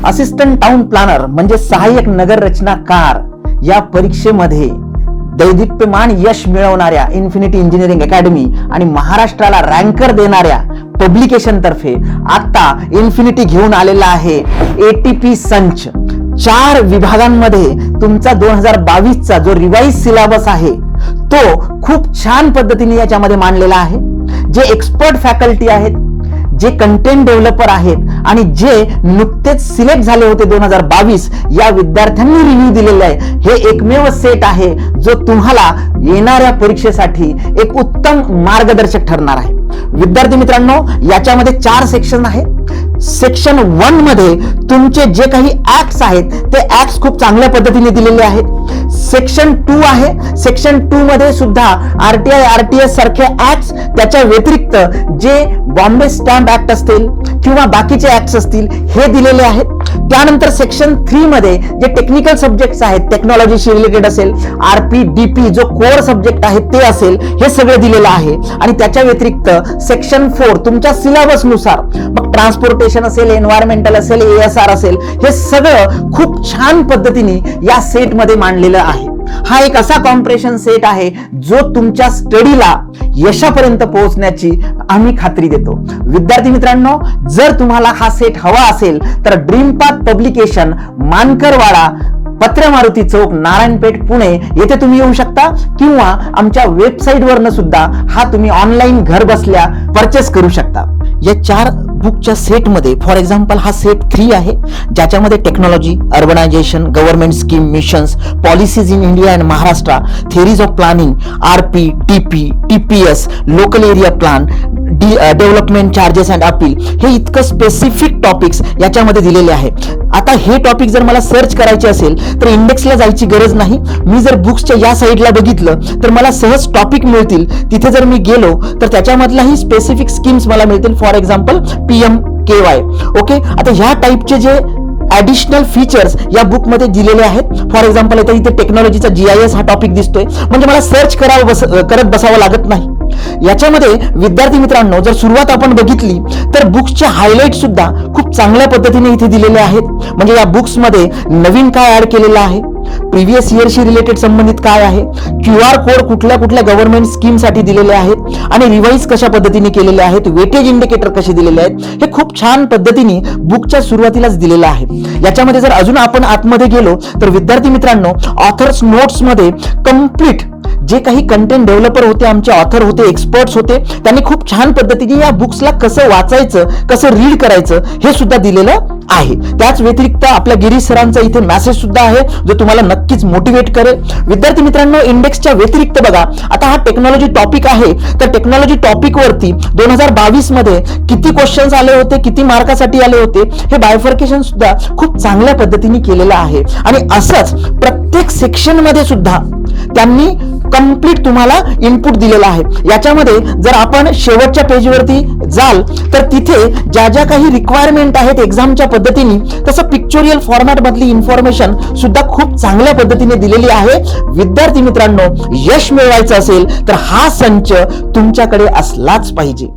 Assistant town planar म्हणजे सहाय्यक नगर रचनाकार या परीक्षेमध्ये दैदिप्यमान यश मिळवणाऱ्या इन्फिनिटी इंजिनिअरिंग अकॅडमी आणि महाराष्ट्राला रँकर देणाऱ्या पब्लिकेशन तर्फे आता इन्फिनिटी घेऊन आलेला आहे ATP संच. 4 विभागांमध्ये तुमचा 2022चा जो रिवाइज सिलेबस आहे तो खूप छान पद्धतीने याच्यामध्ये मांडलेला आहे. जे एक्सपर्ट फॅकल्टी आहेत, जे कंटेंट डेव्हलपर आहेत आणि जे नुकतेच सिलेक्ट झाले होते 2022 या विद्यार्थ्यांनी रिव्ह्यू दिलेले आहे, हे एकमेव सेट आहे जो तुम्हाला येणाऱ्या परीक्षेसाठी एक उत्तम मार्गदर्शक ठरणार आहे. विद्यार्थी मित्रांनो, याच्यामध्ये 4 सेक्शन आहेत. सेक्शन 1 मध्ये तुमचे जे काही ऍक्ट्स आहेत ते ऍक्ट्स खूप चांगल्या पद्धतीने दिलेले आहेत. सेक्शन 2 आहे. सेक्शन 2 मध्ये सुद्धा RTI RTS सारखे ऍक्ट्स, त्याच्या व्यतिरिक्त जे बॉम्बे स्टॅम्प ऍक्ट असतील किंवा बाकीचे ऍक्ट्स असतील हे दिलेले आहेत. त्यानंतर सेक्शन 3 मध्ये जे टेक्निकल सब्जेक्ट्स आहेत, टेक्नॉलॉजीशी रिलेटेड असेल, RPDP जो कोर सब्जेक्ट आहे ते असेल, हे सगळे दिलेलं आहे. आणि त्याच्या व्यतिरिक्त सेक्शन 4 तुमच्या सिलेबस नुसार, मग ट्रान्सपोर्टेशन असेल, एन्व्हायरमेंटल असेल, ASR असेल, हे सगळं खूप छान पद्धतीने या सेट मध्ये मांडलेलं आहे. हा एक असा कॉम्प्रेशन सेट आहे जो तुमच्या स्टडीला यशापर्यंत पोहोचण्याची आम्ही खात्री देतो. विद्यार्थी मित्रांनो, जर तुम्हाला हा सेट हवा असेल तर ड्रीम पाथ पब्लिकेशन, मानकरवाडा, पत्र मारुती चौक, नारायणपेठ, पुणे येथे तुम्ही येऊ शकता किंवा आमच्या वेबसाईट वरनं सुद्धा हा तुम्ही ऑनलाईन घर बसल्या परचेस करू शकता. या 4 बुकच्या सेटमध्ये फॉर एक्झाम्पल हा सेट 3 आहे, ज्याच्यामध्ये technology, urbanisation, government scheme, missions, policies in India and Maharashtra, theories of planning, RPDP, TPS, local area plan, development charges and appeal, हे इतकं स्पेसिफिक टॉपिक्स याच्यामध्ये दिलेले आहे. आता हे टॉपिक जर मला सर्च करायचे असेल तर इंडेक्सला जायची गरज नाही. मी जर बुक्सच्या या साईडला बघितलं तर मला सहज टॉपिक मिळतील. तिथे जर मी गेलो तर त्याच्यामधलाही स्पेसिफिक स्कीम्स मला मिळतील. For example PMKY. ओके, आता ह्या टाईपचे जे ऍडिशनल फीचर्स या बुक मध्ये दिलेले आहेत. फॉर एक्झाम्पल आता इथे टेक्नॉलॉजीचा GIS हा टॉपिक दिसतोय, म्हणजे मला सर्च करत बसावं लागत नाही. याच्यामध्ये विद्यार्थी मित्रांनो, जर सुरुवात आपण बघितली तर बुक्सचे हायलाइट सुद्धा खूप चांगल्या पद्धतीने इथे दिलेले आहेत. म्हणजे या बुक्स मध्ये नवीन काय ऍड केलेलं आहे, प्रिव्हियस इयरशी रिलेटेड संबंधित काय आहे, QR कोड कुठल्या कुठल्या गव्हर्नमेंट स्कीम साठी दिलेले आहेत आणि रिवाइज कशा पद्धतीने केलेले आहेत, वेटेज इंडिकेटर कसे दिलेले आहेत, हे खूप छान पद्धतीने बुकच्या सुरुवातीलाच दिलेलं आहे. याच्यामध्ये जर अजून आपण आतमध्ये गेलो तर विद्यार्थी मित्रांनो, ऑथर्स नोट्स मध्ये कम्प्लीट जे काही कंटेंट डेव्हलपर होते, आमचे ऑथर होते, एक्सपर्ट्स होते, त्यांनी खूप छान पद्धतीने या बुक्सला कसं वाचायचं, कसं रीड करायचं हे सुद्धा दिलेलं आहे. त्याच व्यतिरिक्त आपल्या गिरीश सरांचा इथे मेसेज सुद्धा आहे जो तुम्हाला नक्कीच मोटिवेट करेल. विद्यार्थी मित्रांनो, इंडेक्सच्या व्यतिरिक्त बघा, आता हा टेक्नॉलॉजी टॉपिक आहे, तर टेक्नॉलॉजी टॉपिक वरती 2022 मध्ये किती क्वेश्चन्स आले होते, किती मार्कासाठी आले होते, हे बायफर्केशन सुद्धा खूप चांगल्या पद्धतीने केलेलं आहे. आणि असंच प्रत्येक सेक्शन मध्ये सुद्धा त्यांनी कंप्लीट तुम्हाला इनपुट दिलेला आहे. याच्यामध्ये जर आपण शेवटच्या पेजवरती जाल तर तिथे ज्या ज्या काही रिक्वायरमेंट आहेत एक्झामच्या पद्धतीने, तसं पिक्चोरियल फॉर्मॅट मधली इन्फॉर्मेशन सुद्धा खूप चांगल्या पद्धतीने दिलेली आहे. विद्यार्थी मित्रांनो, यश मिळवायचं असेल तर हा संच तुमच्याकडे असलाच पाहिजे.